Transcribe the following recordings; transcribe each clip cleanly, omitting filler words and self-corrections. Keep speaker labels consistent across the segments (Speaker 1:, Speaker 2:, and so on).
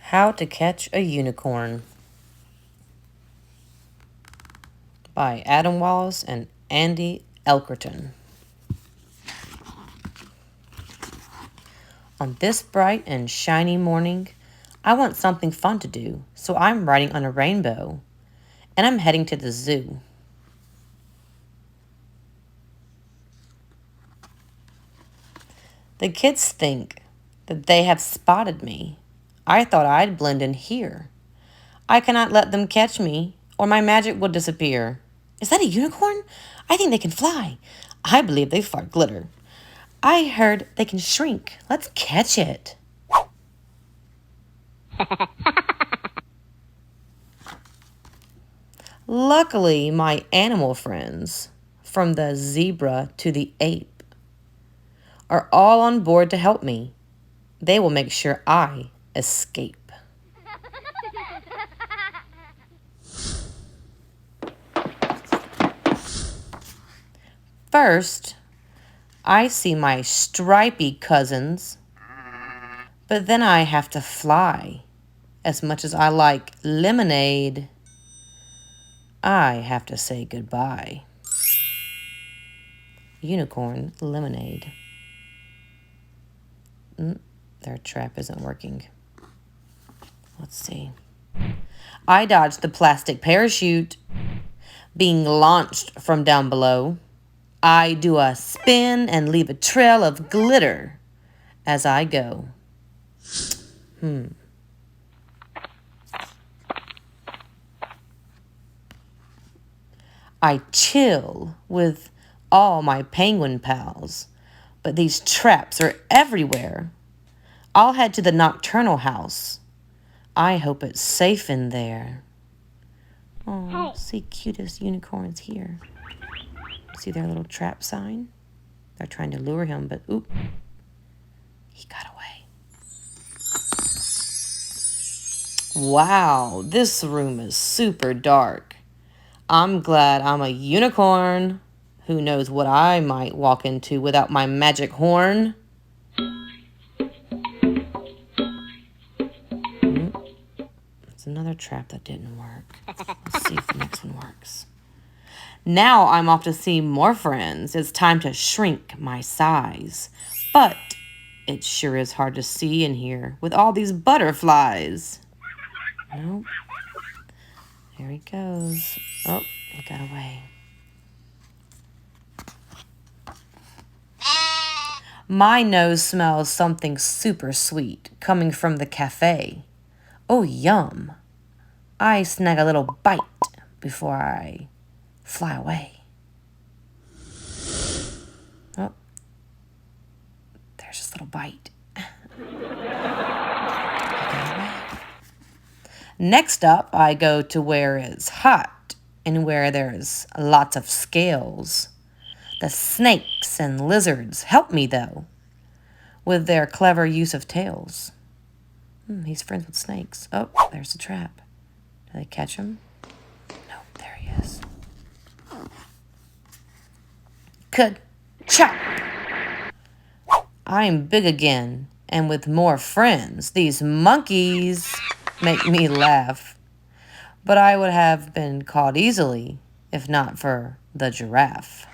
Speaker 1: How to Catch a Unicorn by Adam Wallace and Andy Elkerton. On this bright and shiny morning, I want something fun to do, so I'm riding on a rainbow, and I'm heading to the zoo. The kids think that they have spotted me. I thought I'd blend in here. I cannot let them catch me, or my magic will disappear. Is that a unicorn? I think they can fly. I believe they fart glitter. I heard they can shrink. Let's catch it. Luckily, my animal friends, from the zebra to the ape, are all on board to help me. They will make sure I escape. First, I see my stripy cousins, but then I have to fly. As much as I like lemonade, I have to say goodbye. Unicorn lemonade. Their trap isn't working. Let's see. I dodged the plastic parachute being launched from down below. I do a spin and leave a trail of glitter as I go. I chill with all my penguin pals, but these traps are everywhere. I'll head to the nocturnal house. I hope it's safe in there. Oh, see cutest unicorns here. See their little trap sign? They're trying to lure him, but oop, he got away. Wow, this room is super dark. I'm glad I'm a unicorn. Who knows what I might walk into without my magic horn? It's another trap that didn't work. Let's see if the next one works. Now I'm off to see more friends. It's time to shrink my size. But it sure is hard to see in here with all these butterflies. Nope. There he goes. Oh, he got away. My nose smells something super sweet coming from the cafe. Oh, yum. I snag a little bite before I fly away. Oh, there's just a little bite. Next up, I go to where it's hot and where there's lots of scales. The snakes and lizards help me, though, with their clever use of tails. He's friends with snakes. Oh, there's the trap. Do they catch him? No, there he is. Ka-chop! I'm big again, and with more friends. These monkeys make me laugh. But I would have been caught easily if not for the giraffe.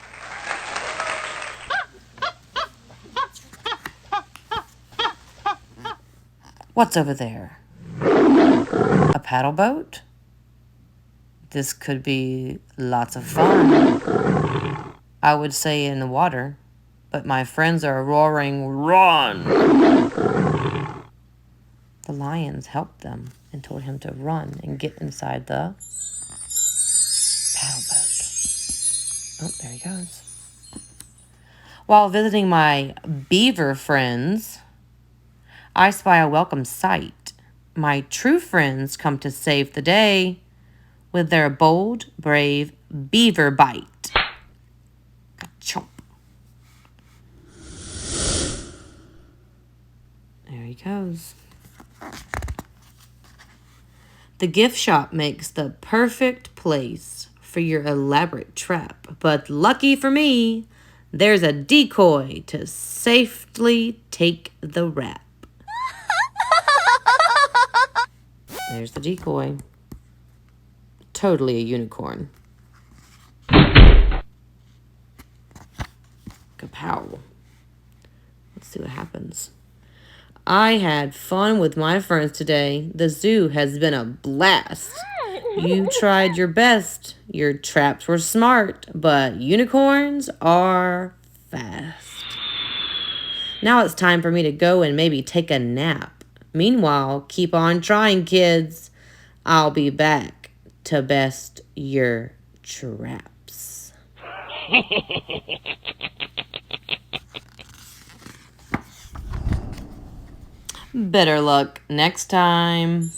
Speaker 1: What's over there? A paddle boat? This could be lots of fun. I would say in the water, but my friends are roaring, "Run!" The lions helped them and told him to run and get inside the paddle boat. Oh, there he goes. While visiting my beaver friends, I spy a welcome sight. My true friends come to save the day with their bold, brave beaver bite. Ka-chomp. There he goes. The gift shop makes the perfect place for your elaborate trap. But lucky for me, there's a decoy to safely take the rap. There's the decoy. Totally a unicorn. Kapow. Let's see what happens. I had fun with my friends today. The zoo has been a blast. You tried your best. Your traps were smart, but unicorns are fast. Now it's time for me to go and maybe take a nap. Meanwhile, keep on trying, kids. I'll be back to best your traps. Better luck next time.